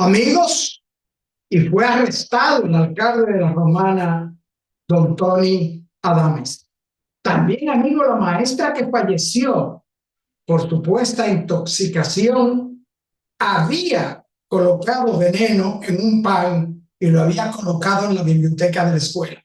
Amigos, y fue arrestado el alcalde de la Romana, don Tony Adames. También, amigo, la maestra que falleció por supuesta intoxicación había colocado veneno en un pan y lo había colocado en la biblioteca de la escuela.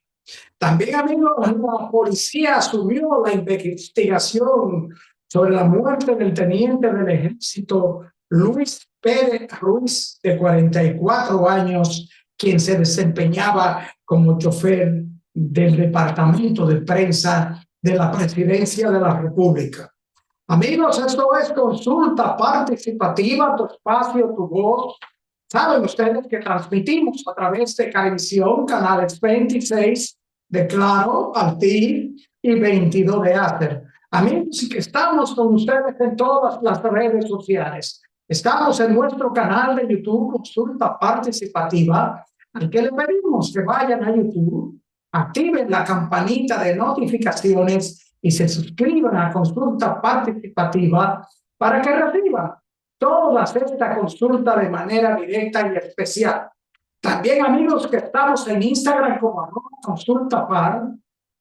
También, amigos, la policía asumió la investigación sobre la muerte del teniente del ejército Luis Pérez Ruiz, de 44 años, quien se desempeñaba como chofer del departamento de prensa de la Presidencia de la República. Amigos, esto es Consulta Participativa, tu espacio, tu voz. Saben ustedes que transmitimos a través de Cablevisión, canales 26 de Claro, Altiv y 22 de Acer. Amigos, y que estamos con ustedes en todas las redes sociales. Estamos en nuestro canal de YouTube, Consulta Participativa, al que le pedimos que vayan a YouTube, activen la campanita de notificaciones y se suscriban a Consulta Participativa para que reciban todas estas consultas de manera directa y especial. También, amigos, que estamos en Instagram como @consultapar,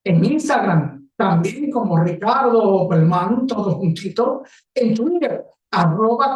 en Instagram también como Ricardo Belmán, todo juntito, en Twitter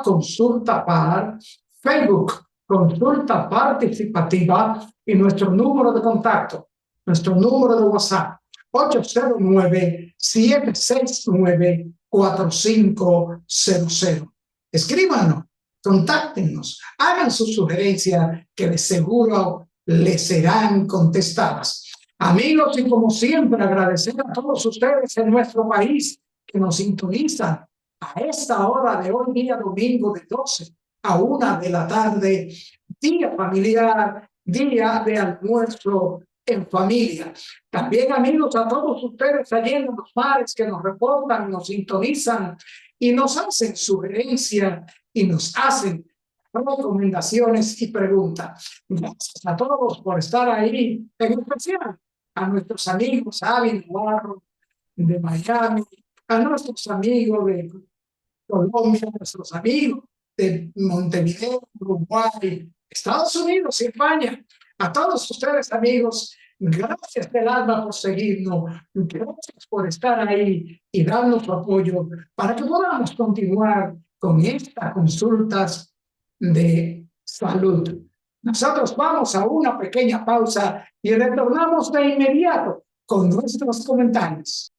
@consultapar, Facebook Consulta Participativa y nuestro número de contacto, nuestro número de WhatsApp 809-769-4500. Escríbanos, contáctenos, hagan sus sugerencias que de seguro les serán contestadas. Amigos, y como siempre, agradecer a todos ustedes en nuestro país que nos sintonizan a esta hora de hoy, día domingo, de 12 a 1 de la tarde, día familiar, día de almuerzo en familia. También, amigos, a todos ustedes allí en los mares que nos reportan, nos sintonizan y nos hacen sugerencias y nos hacen recomendaciones y preguntas. Gracias a todos por estar ahí, en especial a nuestros amigos Avi Navarro de Miami, a nuestros amigos de Colombia, a nuestros amigos de Montevideo, Uruguay, Estados Unidos y España. A todos ustedes, amigos, gracias del alma por seguirnos, gracias por estar ahí y darnos su apoyo para que podamos continuar con estas consultas de salud. Nosotros vamos a una pequeña pausa y retornamos de inmediato con nuestros comentarios.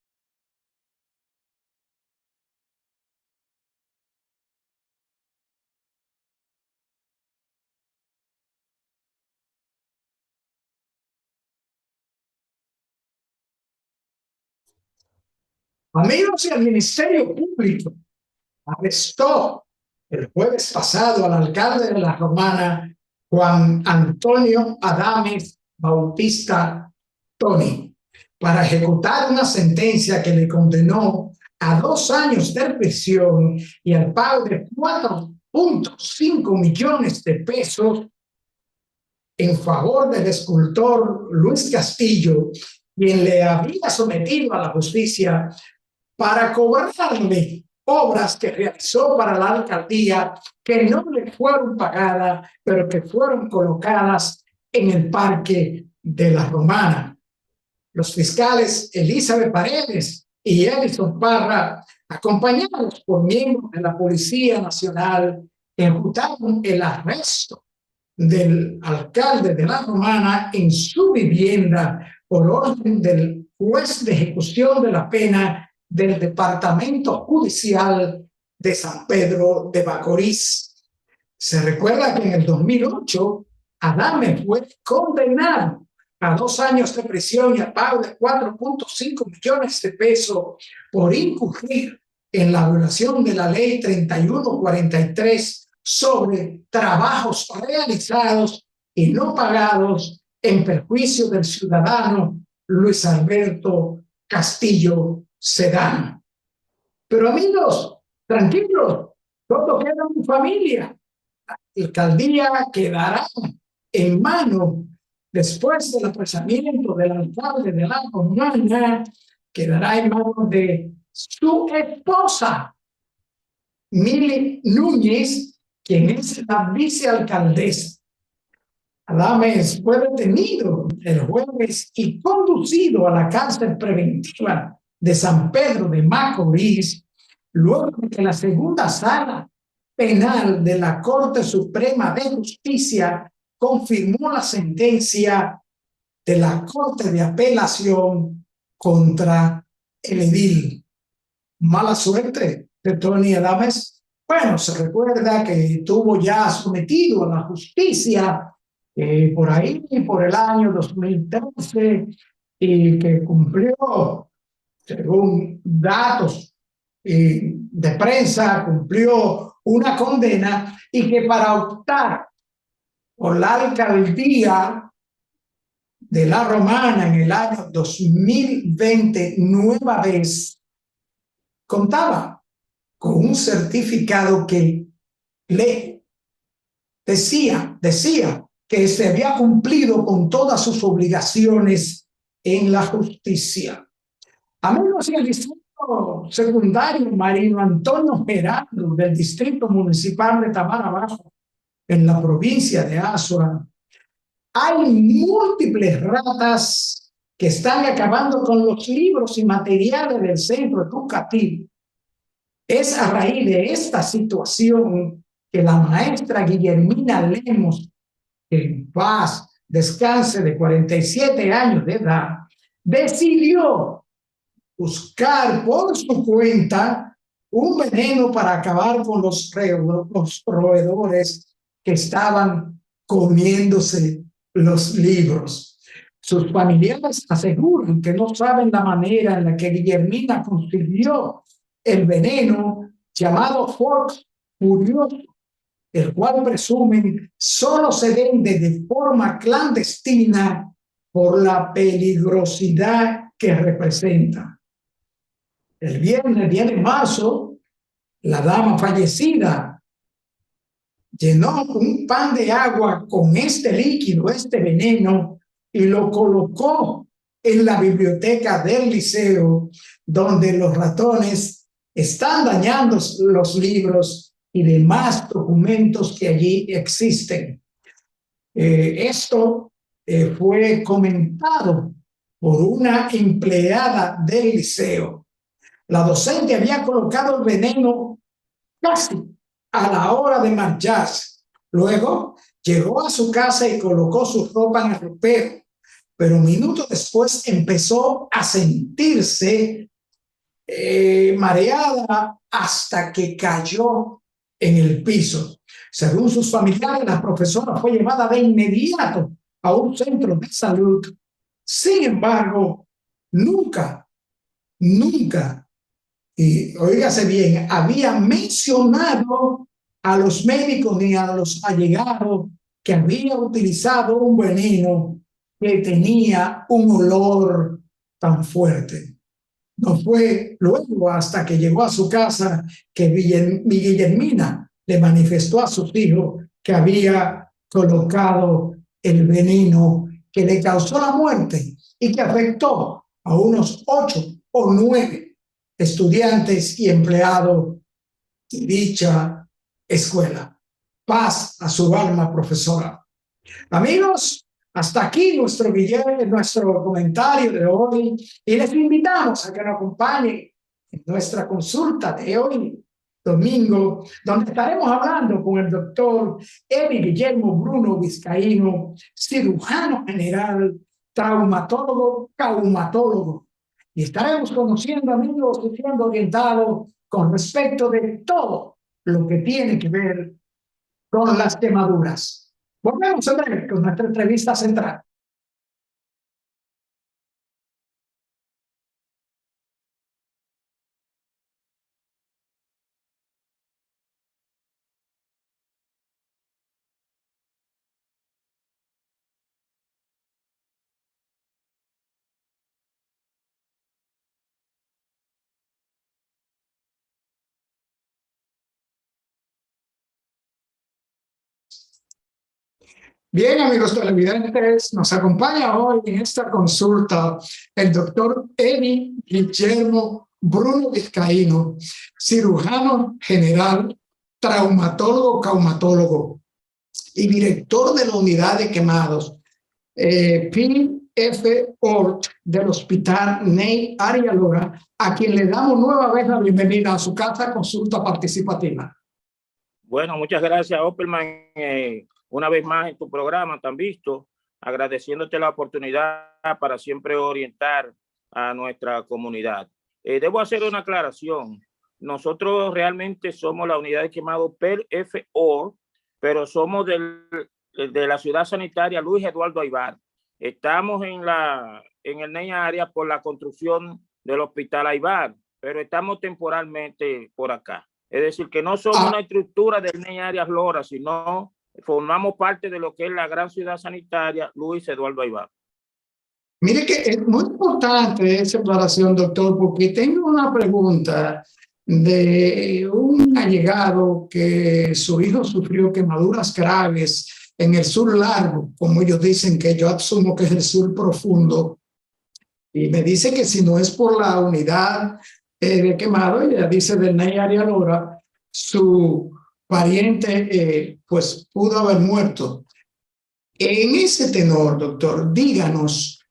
Amigos, y el Ministerio Público arrestó el jueves pasado al alcalde de la Romana, Juan Antonio Adames Bautista Tony, para ejecutar una sentencia que le condenó a 2 años de prisión y al pago de 4.5 millones de pesos en favor del escultor Luis Castillo, quien le había sometido a la justicia para cobrarle obras que realizó para la alcaldía que no le fueron pagadas, pero que fueron colocadas en el Parque de la Romana. Los fiscales Elizabeth Paredes y Edison Parra, acompañados por miembros de la Policía Nacional, ejecutaron el arresto del alcalde de la Romana en su vivienda por orden del juez de ejecución de la pena del Departamento Judicial de San Pedro de Macorís. Se recuerda que en el 2008 Adames fue condenado a 2 años de prisión y a pago de 4.5 millones de pesos por incurrir en la violación de la ley 3143 sobre trabajos realizados y no pagados en perjuicio del ciudadano Luis Alberto Castillo Sedano. Pero, amigos, tranquilos, todo queda en familia. La alcaldía quedará en manos, después del apresamiento del alcalde de la Romana, quedará en manos de su esposa, Mili Núñez, quien es la vicealcaldesa. Adames fue detenido el jueves y conducido a la cárcel preventiva de San Pedro de Macorís, luego de que la segunda sala penal de la Corte Suprema de Justicia confirmó la sentencia de la Corte de Apelación contra el edil. Mala suerte de Tony Adames. Bueno, se recuerda que estuvo ya sometido a la justicia por ahí, por el año 2013, y que cumplió, según datos de prensa, cumplió una condena, y que para optar por la alcaldía de La Romana en el año 2020, nueva vez, contaba con un certificado que le decía que se había cumplido con todas sus obligaciones en la justicia. Amigos, en el distrito secundario Marino Antonio Gerardo del distrito municipal de Tamar Abajo, en la provincia de Azua, hay múltiples ratas que están acabando con los libros y materiales del centro educativo. Es a raíz de esta situación que la maestra Guillermina Lemos, que en paz descanse, de 47 años de edad, decidió buscar por su cuenta un veneno para acabar con los roedores que estaban comiéndose los libros. Sus familiares aseguran que no saben la manera en la que Guillermina consiguió el veneno llamado Fox Furioso, el cual presumen solo se vende de forma clandestina por la peligrosidad que representa. El viernes 10 de marzo, la dama fallecida llenó un pan de agua con este líquido, este veneno, y lo colocó en la biblioteca del liceo, donde los ratones están dañando los libros y demás documentos que allí existen. Esto fue comentado por una empleada del liceo. La docente había colocado el veneno casi a la hora de marcharse. Luego llegó a su casa y colocó su ropa en el ropero, pero minutos después empezó a sentirse mareada hasta que cayó en el piso. Según sus familiares, la profesora fue llevada de inmediato a un centro de salud. Sin embargo, nunca, y oígase bien, había mencionado a los médicos ni a los allegados que había utilizado un veneno que tenía un olor tan fuerte. No fue luego hasta que llegó a su casa que Guillermina le manifestó a sus hijos que había colocado el veneno que le causó la muerte y que afectó a unos 8 o 9 estudiantes y empleados de dicha escuela. Paz a su alma, profesora. Amigos, hasta aquí nuestro comentario de hoy, y les invitamos a que nos acompañen en nuestra consulta de hoy, domingo, donde estaremos hablando con el doctor Eddie Guillermo Bruno Vizcaíno, cirujano general, traumatólogo, y estaremos conociendo, amigos, y siendo orientados con respecto de todo lo que tiene que ver con las quemaduras. Volvemos a ver con nuestra entrevista central. Bien, amigos televidentes, nos acompaña hoy en esta consulta el doctor Eddie Guillermo Bruno Vizcaíno, cirujano general, traumatólogo y director de la unidad de quemados, Phil F. Ort, del Hospital Ney Arias, a quien le damos nueva vez la bienvenida a su casa Consulta Participativa. Bueno, muchas gracias, Opperman, una vez más en tu programa tan visto, agradeciéndote la oportunidad para siempre orientar a nuestra comunidad. Debo hacer una aclaración. Nosotros realmente somos la unidad de quemado PERFOR, pero somos de la ciudad sanitaria Luis Eduardo Aybar. Estamos en el Ney Arias por la construcción del Hospital Aybar, pero estamos temporalmente por acá. Es decir, que no somos una estructura del Ney Arias Lora, sino formamos parte de lo que es la gran ciudad sanitaria Luis Eduardo Aybar. Mire que es muy importante esa aclaración, doctor, porque tengo una pregunta de un allegado que su hijo sufrió quemaduras graves en el sur largo, como ellos dicen, que yo asumo que es el sur profundo, y me dice que si no es por la unidad de quemado, ella dice del Ney Arias Lora, su pariente pues pudo haber muerto. En ese tenor, doctor, díganos,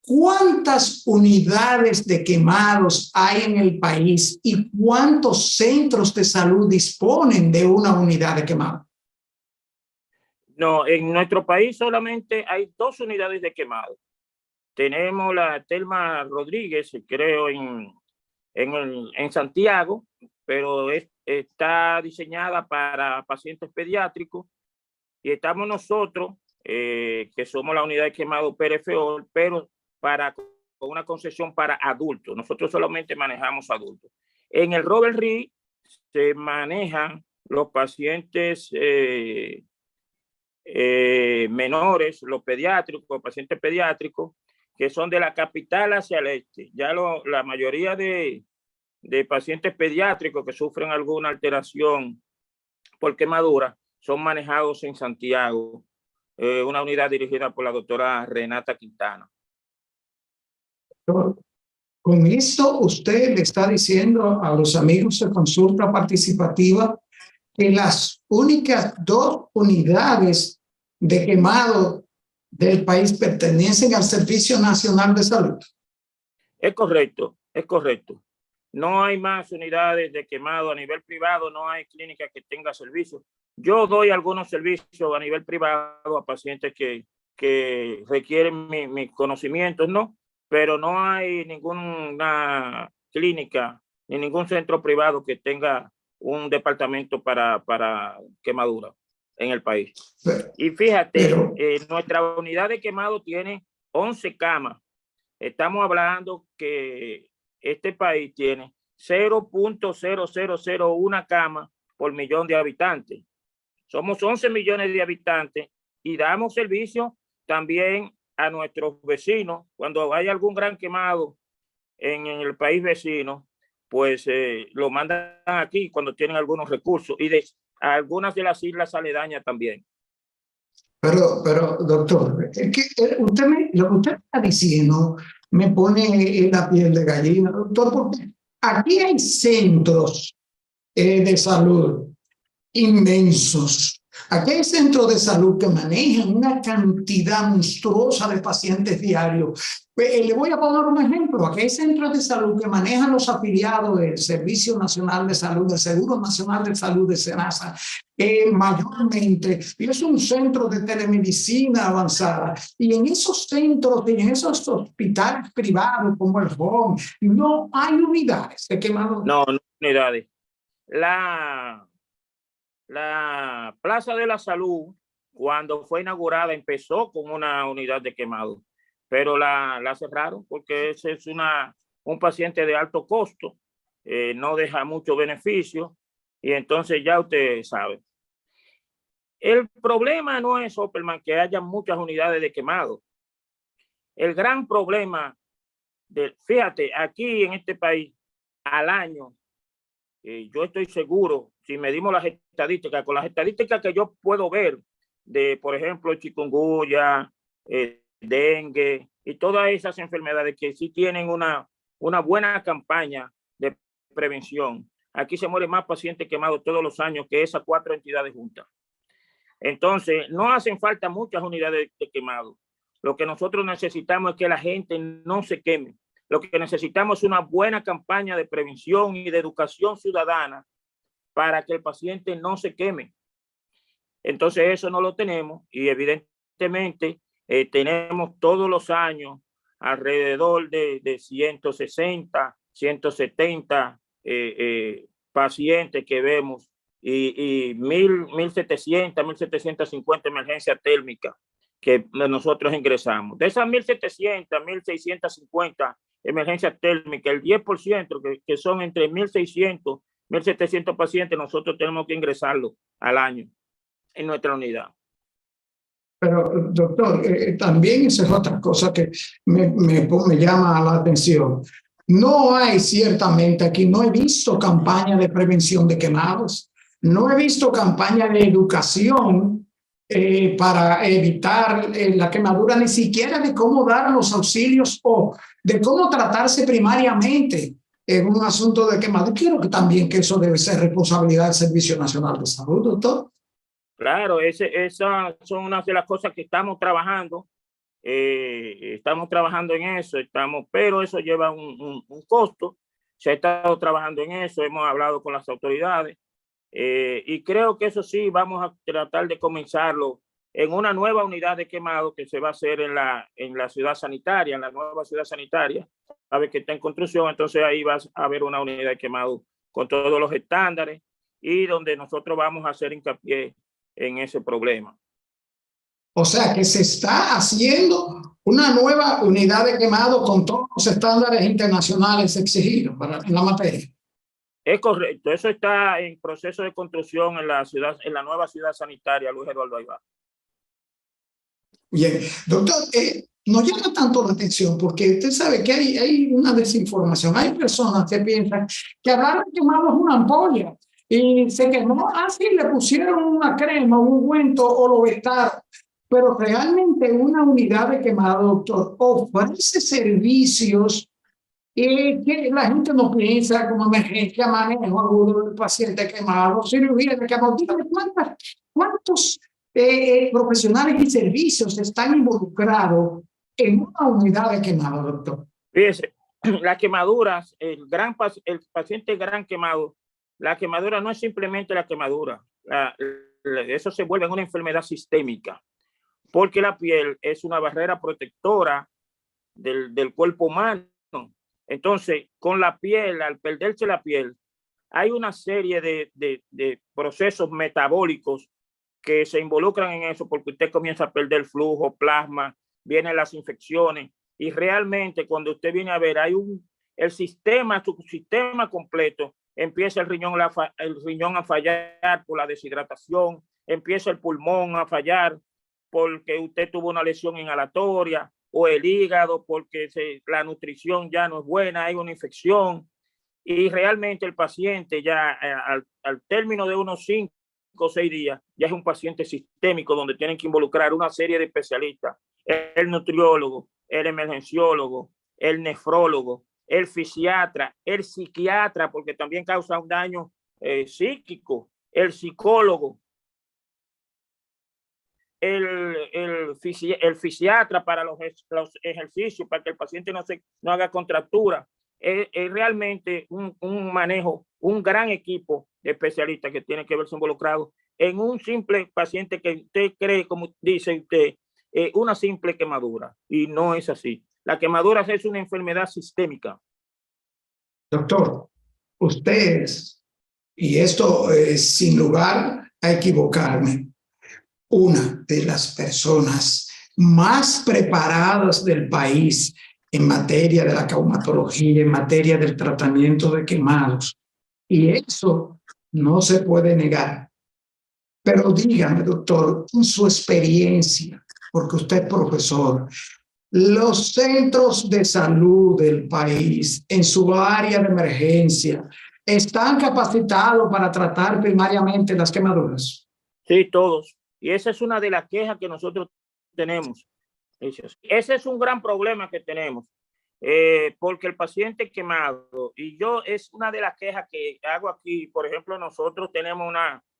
¿cuántas unidades de quemados hay en el país y cuántos centros de salud disponen de una unidad de quemado? No, en nuestro país solamente hay 2 unidades de quemado. Tenemos la Telma Rodríguez, creo, en Santiago, pero está diseñada para pacientes pediátricos, y estamos nosotros, que somos la unidad de quemado PERFOR, pero con una concesión para adultos. Nosotros solamente manejamos adultos. En el Robert Reed se manejan los pacientes menores, los pediátricos, pacientes pediátricos, que son de la capital hacia el este. Ya la mayoría de pacientes pediátricos que sufren alguna alteración por quemadura son manejados en Santiago, una unidad dirigida por la doctora Renata Quintana. Con esto usted le está diciendo a los amigos de Consulta Participativa que las únicas 2 unidades de quemado del país pertenecen al Servicio Nacional de Salud. Es correcto, es correcto. No hay más unidades de quemado a nivel privado, no hay clínica que tenga servicios. Yo doy algunos servicios a nivel privado a pacientes que requieren mis conocimientos, ¿no? Pero no hay ninguna clínica ni ningún centro privado que tenga un departamento para quemadura en el país. Y fíjate, nuestra unidad de quemado tiene 11 camas. Estamos hablando que este país tiene 0.0001 camas por millón de habitantes. Somos 11 millones de habitantes y damos servicio también a nuestros vecinos. Cuando hay algún gran quemado en el país vecino, pues lo mandan aquí cuando tienen algunos recursos, y de algunas de las islas aledañas también. Pero doctor, es que lo que usted está diciendo me pone la piel de gallina, doctor, porque aquí hay centros de salud inmensos. Aquí hay centros de salud que manejan una cantidad monstruosa de pacientes diarios. Le voy a poner un ejemplo. Aquí hay centros de salud que manejan los afiliados del Servicio Nacional de Salud, del Seguro Nacional de Salud de SENASA, mayormente, y es un centro de telemedicina avanzada. Y en esos centros, en esos hospitales privados como el HOM, no hay unidades de quemado. No, no hay unidades. La Plaza de la Salud, cuando fue inaugurada, empezó con una unidad de quemado, pero la cerraron porque ese es un paciente de alto costo, no deja mucho beneficio, y entonces ya usted sabe. El problema no es, Opperman, que haya muchas unidades de quemado. El gran problema, fíjate, aquí en este país, al año, yo estoy seguro, si medimos las estadísticas, con las estadísticas que yo puedo ver de, por ejemplo, chikungunya, dengue y todas esas enfermedades que sí tienen una buena campaña de prevención, Aquí se mueren más pacientes quemados todos los años que esas 4 entidades juntas. Entonces, no hacen falta muchas unidades de quemado. Lo que nosotros necesitamos es que la gente no se queme. Lo que necesitamos es una buena campaña de prevención y de educación ciudadana para que el paciente no se queme. Entonces, eso no lo tenemos y evidentemente tenemos todos los años alrededor de 160, 170 pacientes que vemos y 1.700, 1.750 emergencias térmicas que nosotros ingresamos. De esas 1.700, 1.650 emergencias térmicas, el 10% que son entre 1.600, 1.700 pacientes, nosotros tenemos que ingresarlo al año en nuestra unidad. Pero, doctor, también esa es otra cosa que me llama la atención. No hay ciertamente aquí, no he visto campaña de prevención de quemados, no he visto campaña de educación para evitar la quemadura, ni siquiera de cómo dar los auxilios o de cómo tratarse primariamente en un asunto de quemado. Quiero que también que eso debe ser responsabilidad del Servicio Nacional de Salud, doctor. Claro, esas son una de las cosas que estamos trabajando. Estamos trabajando en eso, pero eso lleva un costo. Se ha estado trabajando en eso, hemos hablado con las autoridades y creo que eso sí, vamos a tratar de comenzarlo en una nueva unidad de quemado que se va a hacer en la ciudad sanitaria, en la nueva ciudad sanitaria, sabe que está en construcción, entonces ahí va a haber una unidad de quemado con todos los estándares y donde nosotros vamos a hacer hincapié en ese problema. O sea que se está haciendo una nueva unidad de quemado con todos los estándares internacionales exigidos en la materia. Es correcto, eso está en proceso de construcción en la nueva ciudad sanitaria Luis Eduardo Aybar. Bien, doctor, nos llama tanto la atención porque usted sabe que hay una desinformación. Hay personas que piensan que hablar de quemado es una ampolla y se quemó, así le pusieron una crema, un ungüento o lo vestaron. Pero realmente una unidad de quemado, doctor, ofrece servicios que la gente no piensa como emergencia, manejo agudo del paciente quemado, cirugía de quemado. ¿Cuántos profesionales y servicios están involucrados en una unidad de quemado, doctor? Fíjese, las quemaduras, el paciente gran quemado, la quemadura no es simplemente la quemadura, eso se vuelve una enfermedad sistémica, porque la piel es una barrera protectora del cuerpo humano. Entonces, con la piel, al perderse la piel, hay una serie de procesos metabólicos que se involucran en eso, porque usted comienza a perder flujo, plasma, vienen las infecciones, y realmente cuando usted viene a ver, su sistema completo, empieza el riñón a fallar por la deshidratación, empieza el pulmón a fallar porque usted tuvo una lesión inhalatoria, o el hígado porque la nutrición ya no es buena, hay una infección, y realmente el paciente ya al término de unos 5 o 6 días ya es un paciente sistémico donde tienen que involucrar una serie de especialistas, el nutriólogo, el emergenciólogo, el nefrólogo, el fisiatra, el psiquiatra, porque también causa un daño psíquico, el psicólogo, el fisiatra para los ejercicios, para que el paciente no haga contractura. Es realmente un manejo, un gran equipo de especialistas que tienen que verse involucrados en un simple paciente que usted cree, como dice usted, una simple quemadura, y no es así. La quemadura es una enfermedad sistémica. Doctor, ustedes, y esto es sin lugar a equivocarme, una de las personas más preparadas del país en materia de la traumatología, en materia del tratamiento de quemados. Y eso no se puede negar. Pero dígame, doctor, en su experiencia, porque usted es profesor, los centros de salud del país, en su área de emergencia, ¿están capacitados para tratar primariamente las quemaduras? Sí, todos. Y esa es una de las quejas que nosotros tenemos. Ese es un gran problema que tenemos. porque el paciente quemado, y yo es una de las quejas que hago aquí, por ejemplo, nosotros tenemos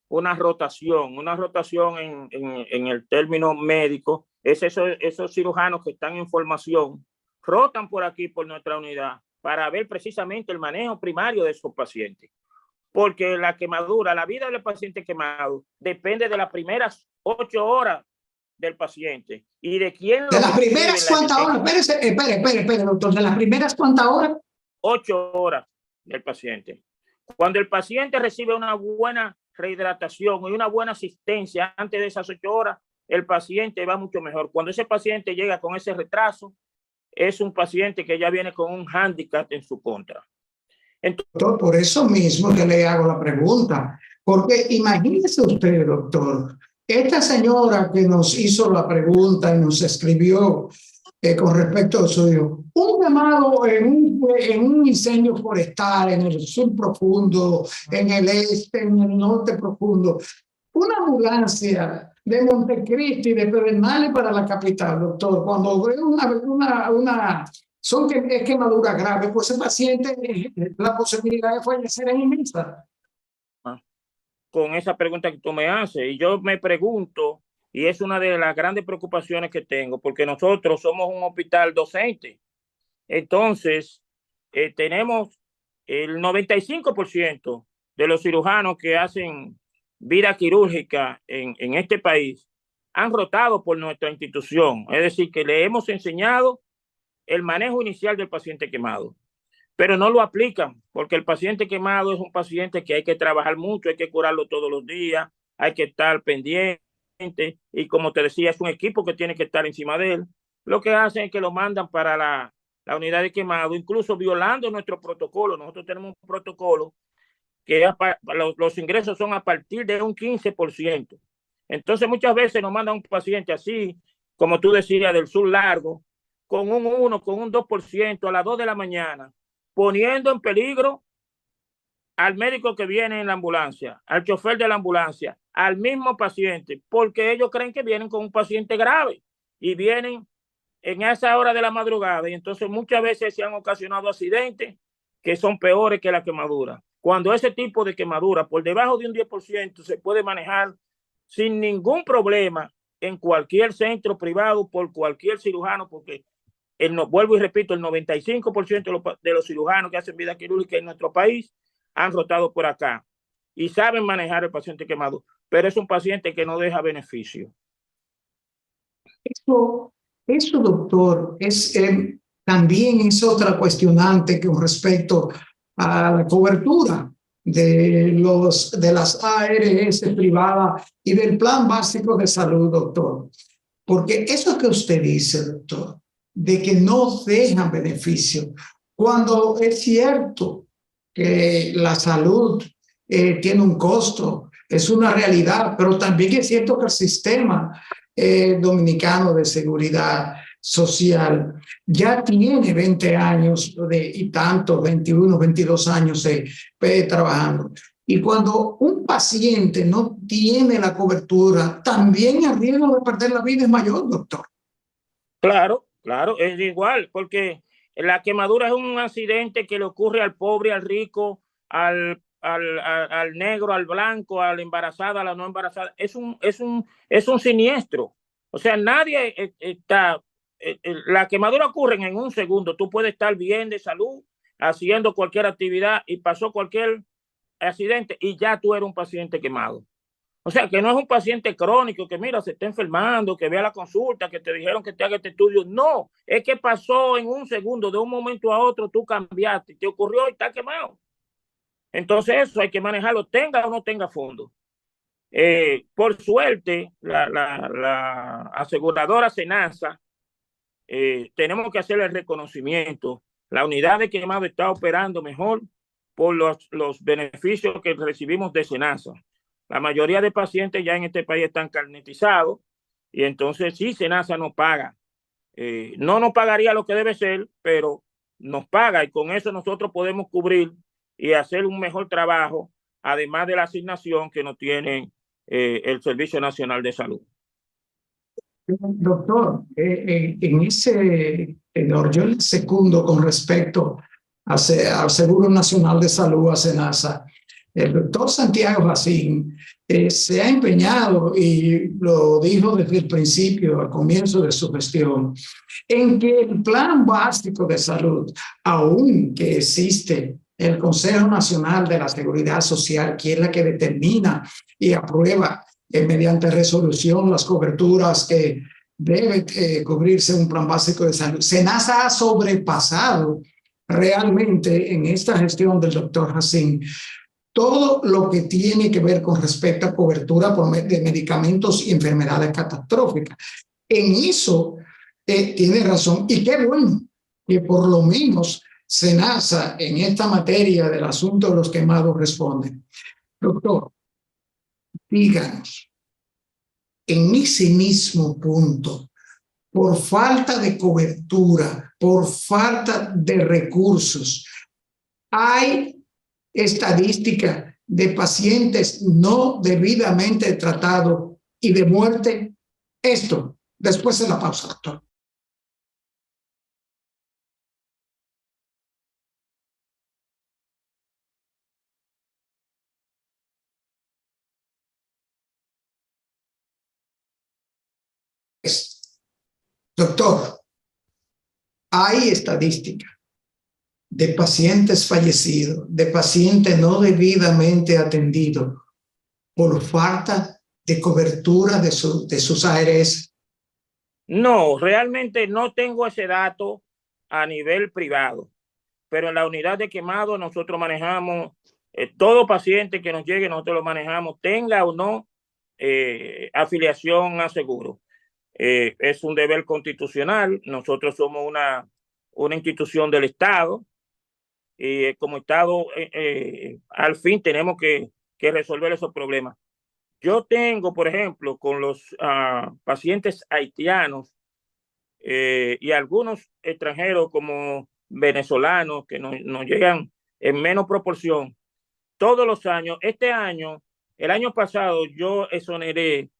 una rotación en el término médico, es esos cirujanos que están en formación, rotan por aquí, por nuestra unidad, para ver precisamente el manejo primario de esos pacientes. Porque la quemadura, la vida del paciente quemado, depende de las primeras 8 horas del paciente y de quién ¿De lo las recibe primeras en la cuántas horas? emergencia. Espere, doctor. ¿De las primeras cuántas horas? 8 horas del paciente. Cuando el paciente recibe una buena rehidratación y una buena asistencia antes de esas 8 horas, el paciente va mucho mejor. Cuando ese paciente llega con ese retraso, es un paciente que ya viene con un hándicap en su contra. Entonces, por eso mismo que le hago la pregunta, porque imagínese usted, doctor, esta señora que nos hizo la pregunta y nos escribió con respecto a eso, un quemado en un incendio forestal en el sur profundo, en el este, en el norte profundo, una ambulancia de Montecristi, de Pedernales para la capital, doctor, cuando ve son quemaduras graves, pues ese paciente, la posibilidad de fallecer es inmensa. Con esa pregunta que tú me haces, y yo me pregunto, y es una de las grandes preocupaciones que tengo, porque nosotros somos un hospital docente, entonces tenemos el 95% de los cirujanos que hacen vida quirúrgica en este país han rotado por nuestra institución, es decir, que le hemos enseñado el manejo inicial del paciente quemado, pero no lo aplican porque el paciente quemado es un paciente que hay que trabajar mucho, hay que curarlo todos los días, hay que estar pendiente y como te decía, es un equipo que tiene que estar encima de él. Lo que hacen es que lo mandan para la unidad de quemado, incluso violando nuestro protocolo. Nosotros tenemos un protocolo que los ingresos son a partir de un 15%. Entonces muchas veces nos mandan un paciente así, como tú decías, del sur largo, con un 1, con un 2% a las 2 de la mañana, poniendo en peligro al médico que viene en la ambulancia, al chofer de la ambulancia, al mismo paciente, porque ellos creen que vienen con un paciente grave y vienen en esa hora de la madrugada y entonces muchas veces se han ocasionado accidentes que son peores que la quemadura. Cuando ese tipo de quemadura por debajo de un 10% se puede manejar sin ningún problema en cualquier centro privado por cualquier cirujano, porque vuelvo y repito, el 95% de los cirujanos que hacen vida quirúrgica en nuestro país han rotado por acá y saben manejar el paciente quemado, pero es un paciente que no deja beneficio. Eso, doctor, también es otra cuestionante con respecto a la cobertura de las ARS privadas y del plan básico de salud, doctor. Porque eso que usted dice, doctor, de que no dejan beneficio, cuando es cierto que la salud tiene un costo, es una realidad, pero también es cierto que el sistema dominicano de seguridad social ya tiene 20 años y tanto, 21, 22 años trabajando. Y cuando un paciente no tiene la cobertura, también el riesgo de perder la vida es mayor, doctor. Claro, claro, es igual, porque la quemadura es un accidente que le ocurre al pobre, al rico, al negro, al blanco, a la embarazada, a la no embarazada. Es un siniestro. O sea, nadie está. La quemadura ocurre en un segundo. Tú puedes estar bien de salud, haciendo cualquier actividad y pasó cualquier accidente y ya tú eres un paciente quemado. O sea, que no es un paciente crónico que mira, se está enfermando, que vea la consulta, que te dijeron que te haga este estudio. No, es que pasó en un segundo, de un momento a otro tú cambiaste, te ocurrió y está quemado. Entonces eso hay que manejarlo, tenga o no tenga fondo. Por suerte, la aseguradora Senasa, tenemos que hacer el reconocimiento. La unidad de quemado está operando mejor por los beneficios que recibimos de Senasa. La mayoría de pacientes ya en este país están carnetizados y entonces sí, Senasa nos paga. No nos pagaría lo que debe ser, pero nos paga y con eso nosotros podemos cubrir y hacer un mejor trabajo, además de la asignación que nos tiene el Servicio Nacional de Salud. Doctor, en Yo le secundo con respecto al Seguro Nacional de Salud, a SENASA. El doctor Santiago Jacín se ha empeñado, y lo dijo desde el principio, al comienzo de su gestión, en que el Plan Básico de Salud, aun que existe el Consejo Nacional de la Seguridad Social, que es la que determina y aprueba mediante resolución las coberturas que debe cubrirse un plan básico de salud. SENASA ha sobrepasado realmente en esta gestión del doctor Jacín todo lo que tiene que ver con respecto a cobertura de medicamentos y enfermedades catastróficas. En eso tiene razón, y qué bueno que por lo menos SENASA en esta materia del asunto de los quemados responde. Doctor, díganos, en ese mismo punto, por falta de cobertura, por falta de recursos, hay estadística de pacientes no debidamente tratados y de muerte. Esto, después de la pausa, doctor. Doctor, hay estadística de pacientes fallecidos, de pacientes no debidamente atendidos por falta de cobertura de sus ARS. No, realmente no tengo ese dato a nivel privado, pero en la unidad de quemado nosotros manejamos todo paciente que nos llegue, nosotros lo manejamos, tenga o no afiliación a seguro. Es un deber constitucional. Nosotros somos una institución del Estado y como Estado al fin tenemos que resolver esos problemas. Yo tengo, por ejemplo, con los pacientes haitianos y algunos extranjeros como venezolanos que nos llegan en menos proporción todos los años. Este año, el año pasado, yo exoneré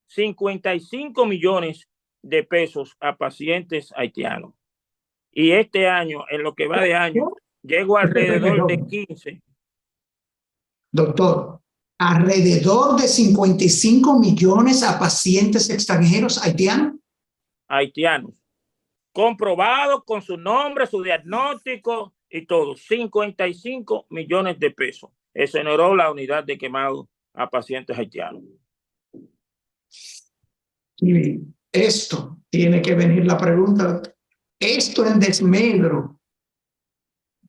55 millones de pesos a pacientes haitianos. Y este año, en lo que va de año, llego alrededor de 15. Doctor, alrededor de 55 millones a pacientes extranjeros haitianos. Haitianos. Comprobado con su nombre, su diagnóstico y todo. 55 millones de pesos. Exoneró la unidad de quemado a pacientes haitianos. Y esto tiene que venir la pregunta, esto en desmedro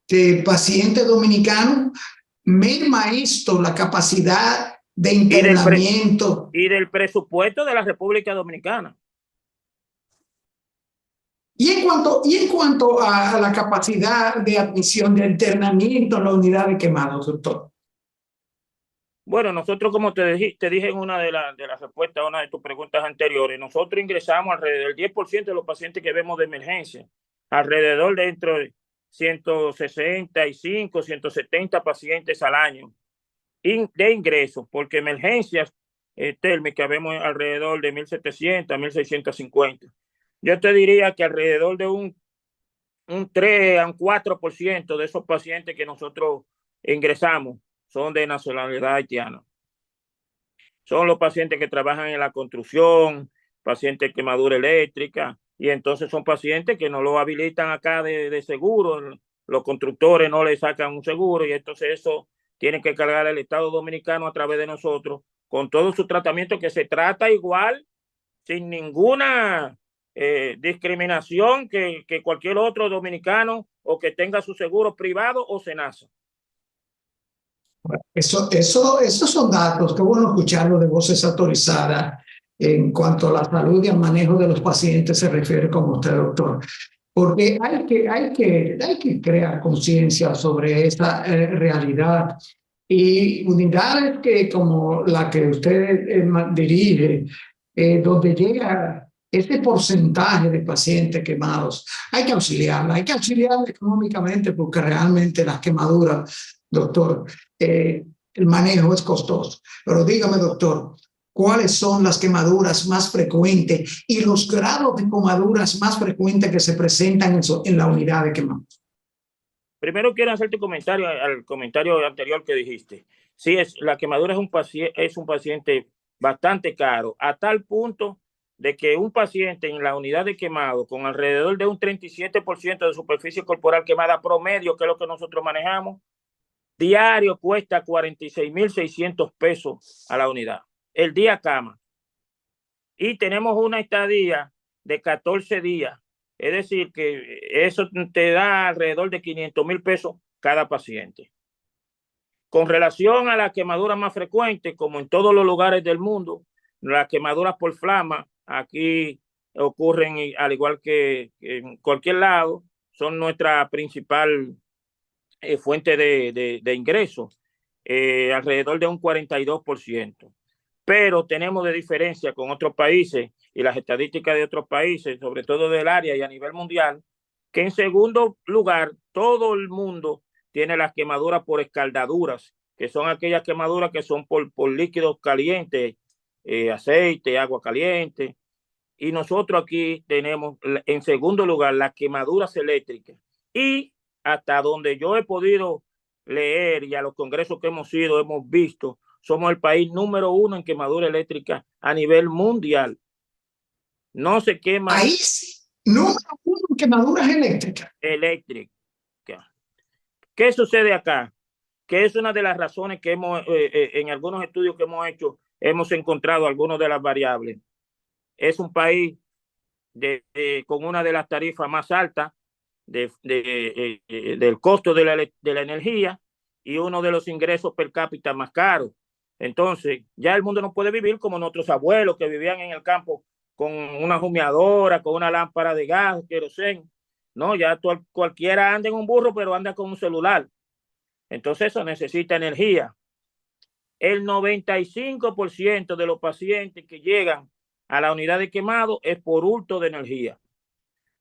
de pacientes dominicanos, merma esto la capacidad de internamiento y del presupuesto de la República Dominicana. Y en cuanto a la capacidad de admisión de internamiento en la unidad de quemados, doctor. Bueno, nosotros, como te dije en una de las respuestas a una de tus preguntas anteriores, nosotros ingresamos alrededor del 10% de los pacientes que vemos de emergencia, alrededor dentro de 165, 170 pacientes al año de ingreso, porque emergencias térmicas vemos alrededor de 1.700 a 1.650. Yo te diría que alrededor de un 3 a un 4% de esos pacientes que nosotros ingresamos son de nacionalidad haitiana. Son los pacientes que trabajan en la construcción, pacientes de quemadura eléctrica, y entonces son pacientes que no lo habilitan acá de seguro. Los constructores no le sacan un seguro, y entonces eso tiene que cargar el Estado Dominicano a través de nosotros con todo su tratamiento, que se trata igual, sin ninguna discriminación que cualquier otro dominicano o que tenga su seguro privado o SENASA. Esos son datos, qué bueno escucharlo de voces autorizadas en cuanto a la salud y al manejo de los pacientes se refiere como usted, doctor. Porque hay que crear conciencia sobre esta realidad, y unidades que como la que usted dirige, donde llega ese porcentaje de pacientes quemados, hay que auxiliarla económicamente, porque realmente las quemaduras, doctor, el manejo es costoso. Pero dígame, doctor, cuáles son las quemaduras más frecuentes y los grados de quemaduras más frecuentes que se presentan en la unidad de quemado. Primero quiero hacerte comentario al comentario anterior que dijiste. Sí, la quemadura es un paciente bastante caro, a tal punto de que un paciente en la unidad de quemado con alrededor de un 37% de superficie corporal quemada promedio, que es lo que nosotros manejamos, diario cuesta 46.600 pesos a la unidad. El día cama. Y tenemos una estadía de 14 días. Es decir, que eso te da alrededor de 500.000 pesos cada paciente. Con relación a las quemaduras más frecuentes, como en todos los lugares del mundo, las quemaduras por flama aquí ocurren al igual que en cualquier lado, son nuestra principal fuente de ingresos, alrededor de un 42%. Pero tenemos de diferencia con otros países y las estadísticas de otros países, sobre todo del área y a nivel mundial, que en segundo lugar, todo el mundo tiene las quemaduras por escaldaduras, que son aquellas quemaduras que son por líquidos calientes, aceite, agua caliente. Y nosotros aquí tenemos en segundo lugar las quemaduras eléctricas. Y hasta donde yo he podido leer y a los congresos que hemos ido, hemos visto, somos el país número 1 en quemadura eléctrica a nivel mundial. No se quema. País número 1 en quemaduras eléctricas. Eléctrica. ¿Qué sucede acá? Que es una de las razones que en algunos estudios que hemos hecho, hemos encontrado algunas de las variables. Es un país con una de las tarifas más altas del costo de la energía y uno de los ingresos per cápita más caros. Entonces, ya el mundo no puede vivir como nuestros abuelos que vivían en el campo con una humeadora, con una lámpara de gas, queroseno. No, ya cualquiera anda en un burro, pero anda con un celular. Entonces, eso necesita energía. El 95% de los pacientes que llegan a la unidad de quemado es por hurto de energía.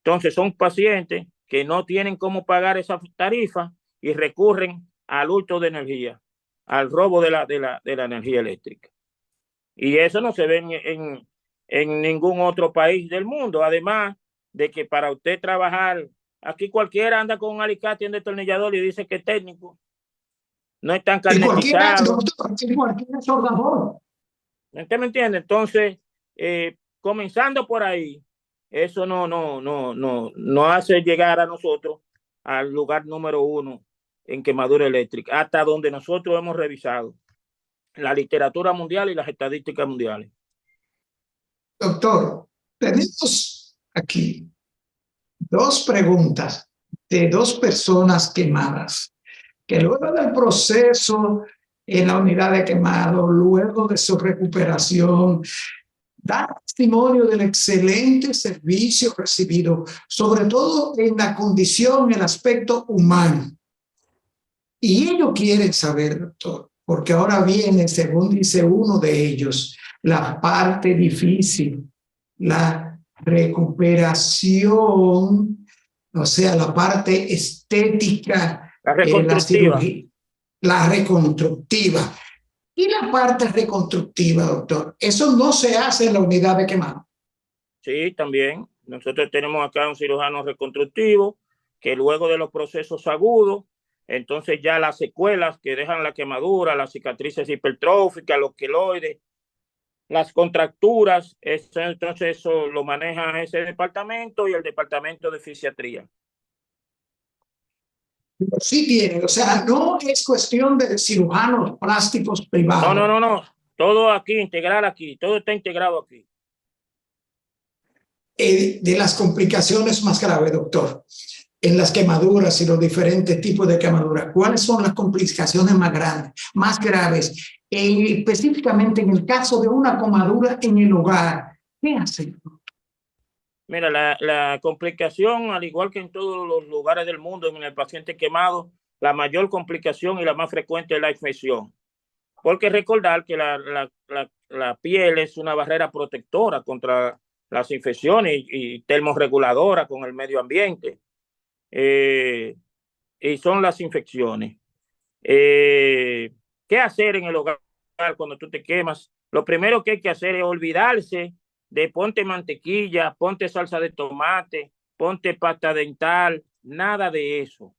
Entonces, son pacientes que no tienen cómo pagar esa tarifa y recurren al hurto de energía, al robo de la energía eléctrica. Y eso no se ve en ningún otro país del mundo. Además de que para usted trabajar, aquí cualquiera anda con un alicate y un destornillador y dice que es técnico. No están carnetizados. Cualquier soldador. ¿Usted me entiende? Entonces, comenzando por ahí, eso no hace llegar a nosotros al lugar número 1 en quemadura eléctrica, hasta donde nosotros hemos revisado la literatura mundial y las estadísticas mundiales. Doctor, tenemos aquí 2 preguntas de 2 personas quemadas, que luego del proceso en la unidad de quemado, luego de su recuperación, da testimonio del excelente servicio recibido, sobre todo en la condición, el aspecto humano. Y ellos quieren saber, doctor, porque ahora viene, según dice uno de ellos, la parte difícil, la recuperación, o sea, la parte estética, la reconstructiva. La reconstructiva. Y la parte reconstructiva, doctor, eso no se hace en la unidad de quemado. Sí, también. Nosotros tenemos acá un cirujano reconstructivo que luego de los procesos agudos, entonces ya las secuelas que dejan la quemadura, las cicatrices hipertróficas, los queloides, las contracturas, entonces eso lo maneja ese departamento y el departamento de fisiatría. Sí tiene, o sea, no es cuestión de cirujanos plásticos privados. No. Todo aquí, integral aquí, todo está integrado aquí. De las complicaciones más graves, doctor, en las quemaduras y los diferentes tipos de quemaduras, ¿cuáles son las complicaciones más grandes, más graves? Específicamente en el caso de una quemadura en el hogar, ¿qué hacen? Mira, la complicación, al igual que en todos los lugares del mundo, en el paciente quemado, la mayor complicación y la más frecuente es la infección. Porque recordar que la piel es una barrera protectora contra las infecciones y termorreguladora con el medio ambiente. Y son las infecciones. ¿Qué hacer en el hogar cuando tú te quemas, lo primero que hay que hacer es olvidarse de ponte mantequilla, ponte salsa de tomate, ponte pasta dental, nada de eso.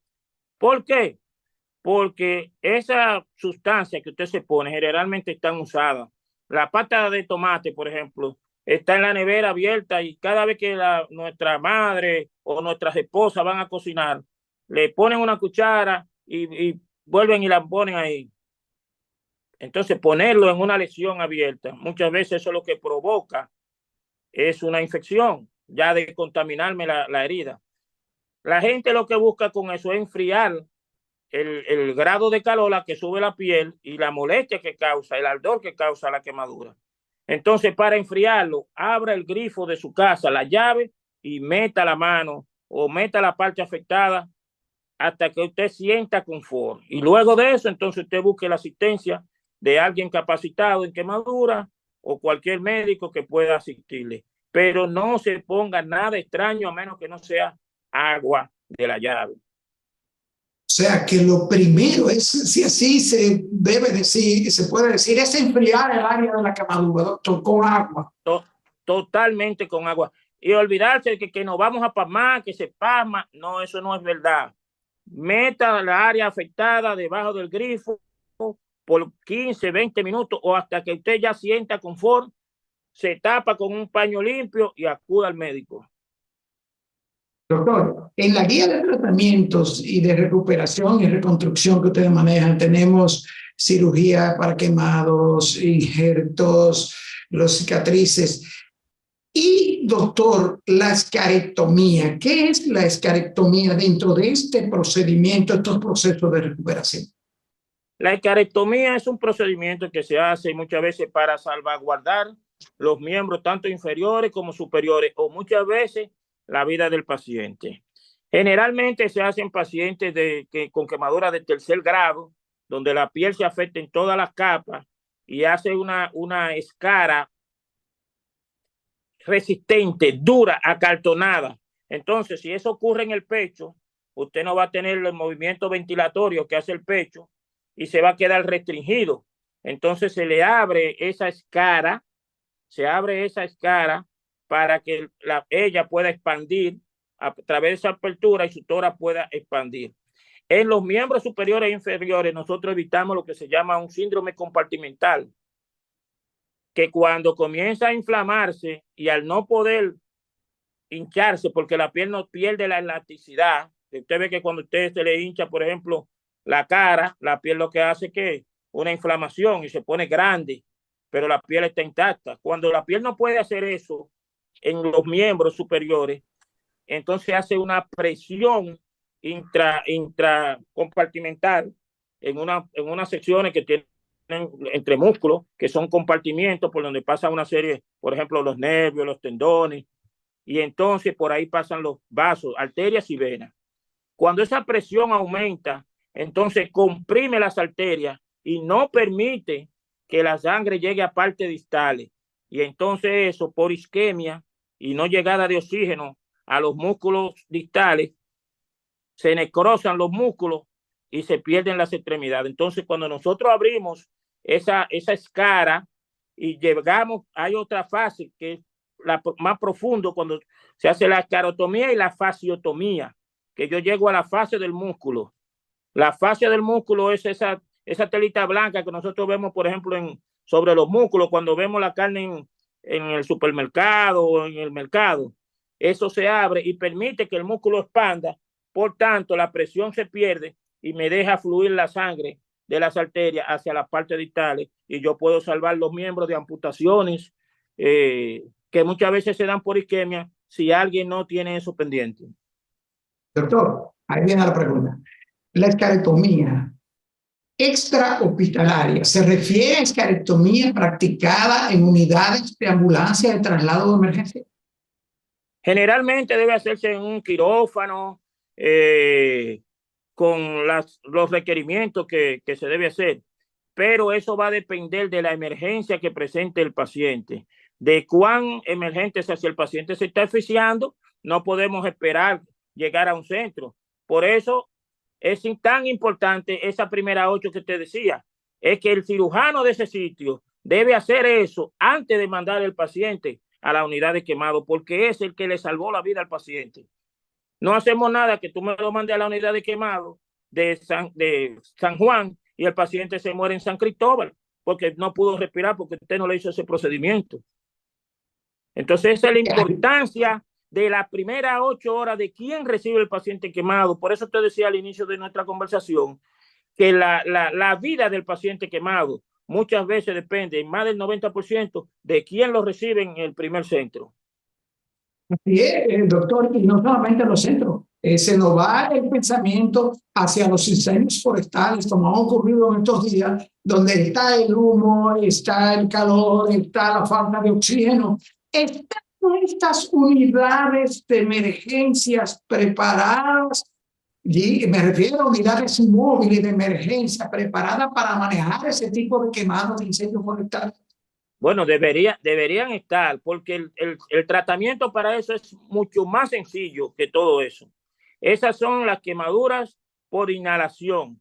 ¿Por qué? Porque esa sustancia que usted se pone generalmente están usadas. La pasta de tomate, por ejemplo, está en la nevera abierta y cada vez que nuestra madre o nuestras esposas van a cocinar, le ponen una cuchara y vuelven y la ponen ahí. Entonces, ponerlo en una lesión abierta, muchas veces eso es lo que provoca es una infección, ya de contaminarme la herida. La gente lo que busca con eso es enfriar el grado de calor a que sube la piel y la molestia que causa, el ardor que causa la quemadura. Entonces, para enfriarlo, abra el grifo de su casa, la llave, y meta la mano o meta la parte afectada hasta que usted sienta confort. Y luego de eso, entonces usted busque la asistencia de alguien capacitado en quemadura o cualquier médico que pueda asistirle. Pero no se ponga nada extraño a menos que no sea agua de la llave. O sea que lo primero es, si así se debe decir, se puede decir, es enfriar el área de la quemadura, doctor, con agua. Totalmente con agua. Y olvidarse de que nos vamos a pasmar, que se pasma. No, eso no es verdad. Meta la área afectada debajo del grifo por 15, 20 minutos o hasta que usted ya sienta confort, se tapa con un paño limpio y acuda al médico. Doctor, en la guía de tratamientos y de recuperación y reconstrucción que ustedes manejan, tenemos cirugía para quemados, injertos, los cicatrices. Y, doctor, la escarectomía. ¿Qué es la escarectomía dentro de este procedimiento, estos procesos de recuperación? La escarectomía es un procedimiento que se hace muchas veces para salvaguardar los miembros tanto inferiores como superiores o muchas veces la vida del paciente. Generalmente se hacen pacientes con quemaduras de tercer grado, donde la piel se afecta en todas las capas y hace una escara resistente, dura, acartonada. Entonces, si eso ocurre en el pecho, usted no va a tener el movimiento ventilatorio que hace el pecho y se va a quedar restringido. Entonces se le abre esa escara, para que ella pueda expandir a través de esa apertura y su tórax pueda expandir. En los miembros superiores e inferiores nosotros evitamos lo que se llama un síndrome compartimental, que cuando comienza a inflamarse y al no poder hincharse porque la piel no pierde la elasticidad, usted ve que cuando usted se le hincha, por ejemplo, la cara, la piel lo que hace es que una inflamación y se pone grande, pero la piel está intacta. Cuando la piel no puede hacer eso en los miembros superiores, entonces hace una presión intracompartimental en unas secciones que tienen entre músculos, que son compartimientos por donde pasa una serie, por ejemplo, los nervios, los tendones, y entonces por ahí pasan los vasos, arterias y venas. Cuando esa presión aumenta, entonces comprime las arterias y no permite que la sangre llegue a partes distales. Y entonces eso, por isquemia y no llegada de oxígeno a los músculos distales, se necrosan los músculos y se pierden las extremidades. Entonces, cuando nosotros abrimos esa escara y llegamos, hay otra fase que es la más profundo, cuando se hace la escarotomía y la fasciotomía, que yo llego a la fase del músculo. La fascia del músculo es esa telita blanca que nosotros vemos, por ejemplo, sobre los músculos, cuando vemos la carne en el supermercado o en el mercado. Eso se abre y permite que el músculo expanda. Por tanto, la presión se pierde y me deja fluir la sangre de las arterias hacia las partes distales y yo puedo salvar los miembros de amputaciones que muchas veces se dan por isquemia si alguien no tiene eso pendiente. Doctor, ahí viene la pregunta. La escarectomía extrahospitalaria, ¿se refiere a escarectomía practicada en unidades de ambulancia de traslado de emergencia? Generalmente debe hacerse en un quirófano con los requerimientos que se debe hacer, pero eso va a depender de la emergencia que presente el paciente, de cuán emergente sea. Si el paciente se está asfixiando, no podemos esperar llegar a un centro. Por eso es tan importante esa primera 8 que te decía, es que el cirujano de ese sitio debe hacer eso antes de mandar al paciente a la unidad de quemado, porque es el que le salvó la vida al paciente. No hacemos nada que tú me lo mandes a la unidad de quemado de San Juan y el paciente se muere en San Cristóbal porque no pudo respirar porque usted no le hizo ese procedimiento. Entonces esa es la importancia de las primeras 8 horas de quién recibe el paciente quemado. Por eso te decía al inicio de nuestra conversación que la vida del paciente quemado muchas veces depende, más del 90%, de quién lo recibe en el primer centro. Así es, doctor, y no solamente en los centros. Se nos va el pensamiento hacia los incendios forestales, como ha ocurrido en estos días, donde está el humo, está el calor, está la falta de oxígeno. ¿Están estas unidades de emergencias preparadas? Y me refiero a unidades móviles de emergencia preparadas para manejar ese tipo de quemados de incendios forestales. Bueno, deberían estar, porque el tratamiento para eso es mucho más sencillo que todo eso. Esas son las quemaduras por inhalación.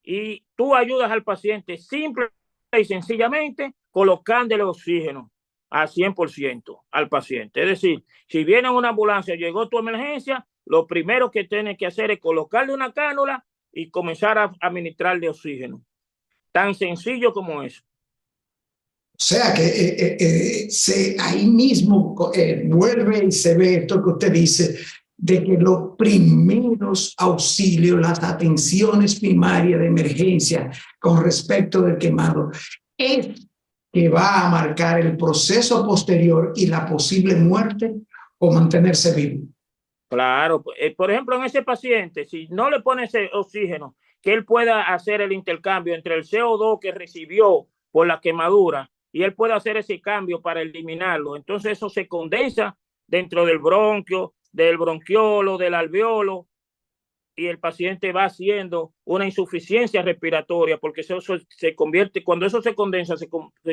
Y tú ayudas al paciente simple y sencillamente colocándole oxígeno al 100% al paciente. Es decir, si viene una ambulancia, llegó tu emergencia, lo primero que tienes que hacer es colocarle una cánula y comenzar a administrarle oxígeno. Tan sencillo como eso. O sea que ahí mismo vuelve y se ve esto que usted dice, de que los primeros auxilios, las atenciones primarias de emergencia con respecto del quemado, es que va a marcar el proceso posterior y la posible muerte o mantenerse vivo. Claro, por ejemplo, en ese paciente, si no le pone ese oxígeno, que él pueda hacer el intercambio entre el CO2 que recibió por la quemadura y él puede hacer ese cambio para eliminarlo. Entonces eso se condensa dentro del bronquio, del bronquiolo, del alveolo, y el paciente va haciendo una insuficiencia respiratoria porque eso se convierte, cuando eso se condensa, se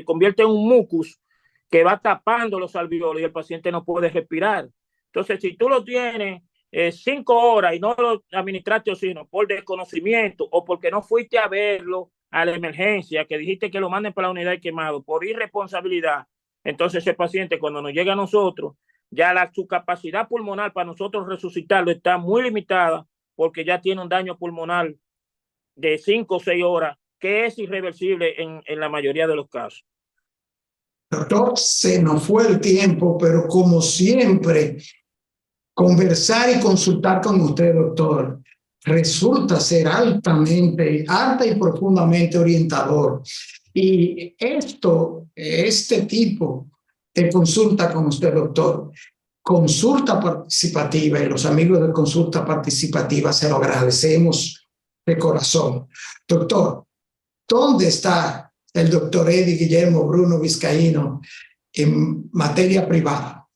convierte en un mucus que va tapando los alveolos y el paciente no puede respirar. Entonces, si tú lo tienes 5 horas y no lo administraste oxígeno por desconocimiento o porque no fuiste a verlo a la emergencia, que dijiste que lo manden para la unidad de quemado por irresponsabilidad, entonces ese paciente cuando nos llega a nosotros, ya su capacidad pulmonar para nosotros resucitarlo está muy limitada porque ya tiene un daño pulmonar de 5 o 6 horas que es irreversible en la mayoría de los casos. Doctor, se nos fue el tiempo, pero como siempre, conversar y consultar con usted, doctor, resulta ser alta y profundamente orientador. Y este tipo de consulta con usted, doctor, consulta participativa, y los amigos de consulta participativa se lo agradecemos de corazón. Doctor, ¿dónde está el doctor Eddie Guillermo Bruno Vizcaíno en materia privada?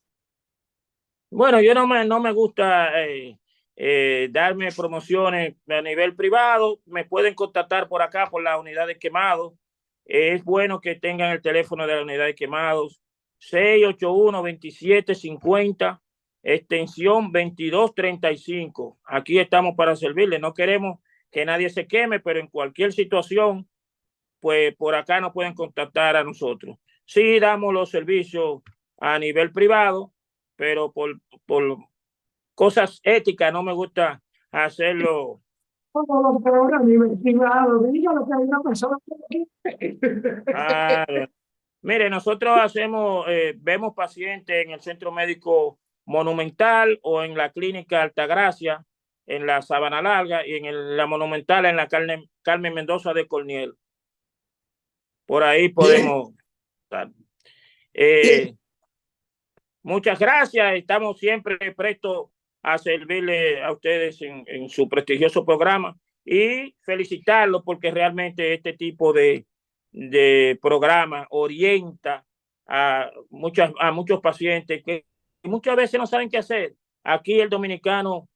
Bueno, yo no me gusta darme promociones a nivel privado. Me pueden contactar por acá, por la unidad de quemados. Es bueno que tengan el teléfono de la unidad de quemados, 681-2750, extensión 2235. Aquí estamos para servirle. No queremos que nadie se queme, pero en cualquier situación, pues por acá nos pueden contactar a nosotros. Sí damos los servicios a nivel privado, pero por cosas éticas no me gusta hacerlo. Ahora a nivel privado, dígalo que hay una persona. Mire, nosotros vemos pacientes en el Centro Médico Monumental o en la Clínica Altagracia, en la Sabana Larga, y en la Monumental en la Carmen Mendoza de Corniel. Por ahí podemos estar. Muchas gracias. Estamos siempre prestos a servirle a ustedes en su prestigioso programa y felicitarlos porque realmente este tipo de programa orienta a muchos pacientes que muchas veces no saben qué hacer. Aquí el dominicano,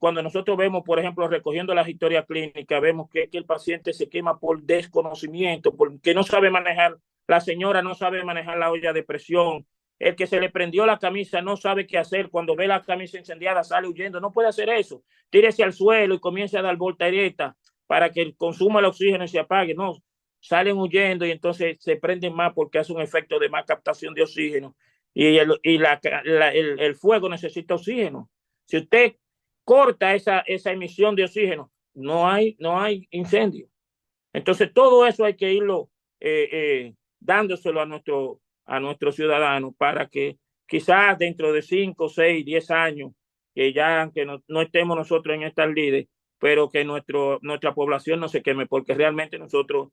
cuando nosotros vemos, por ejemplo, recogiendo las historias clínicas, vemos que el paciente se quema por desconocimiento, porque no sabe manejar, la señora no sabe manejar la olla de presión, el que se le prendió la camisa no sabe qué hacer, cuando ve la camisa incendiada sale huyendo, no puede hacer eso, tírese al suelo y comience a dar volteretas para que consuma el oxígeno y se apague. No, salen huyendo y entonces se prenden más porque hace un efecto de más captación de oxígeno y el fuego necesita oxígeno. Si usted corta esa emisión de oxígeno, no hay incendio. Entonces todo eso hay que irlo dándoselo a nuestros ciudadanos para que quizás dentro de 5, 6, 10 años, que ya aunque no estemos nosotros en estas líderes, pero que nuestra población no se queme, porque realmente nosotros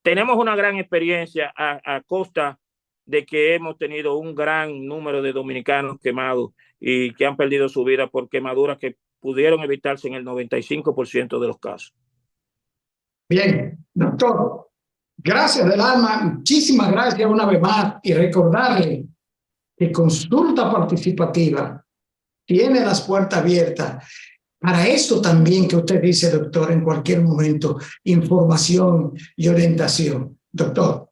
tenemos una gran experiencia a costa de que hemos tenido un gran número de dominicanos quemados y que han perdido su vida por quemaduras que pudieron evitarse en el 95% de los casos. Bien, doctor, gracias del alma, muchísimas gracias una vez más y recordarle que Consulta Participativa tiene las puertas abiertas para esto también que usted dice, doctor, en cualquier momento, información y orientación. Doctor,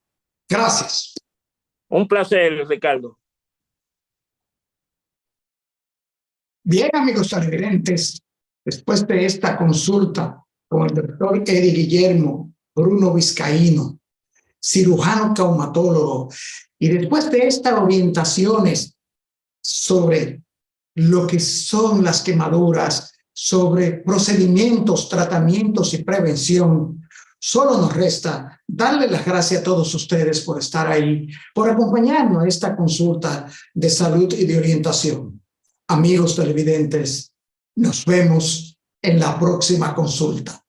gracias. Un placer, Ricardo. Bien, amigos televidentes, después de esta consulta con el doctor Eddie Guillermo Bruno Vizcaíno, cirujano traumatólogo, y después de estas orientaciones sobre lo que son las quemaduras, sobre procedimientos, tratamientos y prevención, solo nos resta darle las gracias a todos ustedes por estar ahí, por acompañarnos a esta consulta de salud y de orientación. Amigos televidentes, nos vemos en la próxima consulta.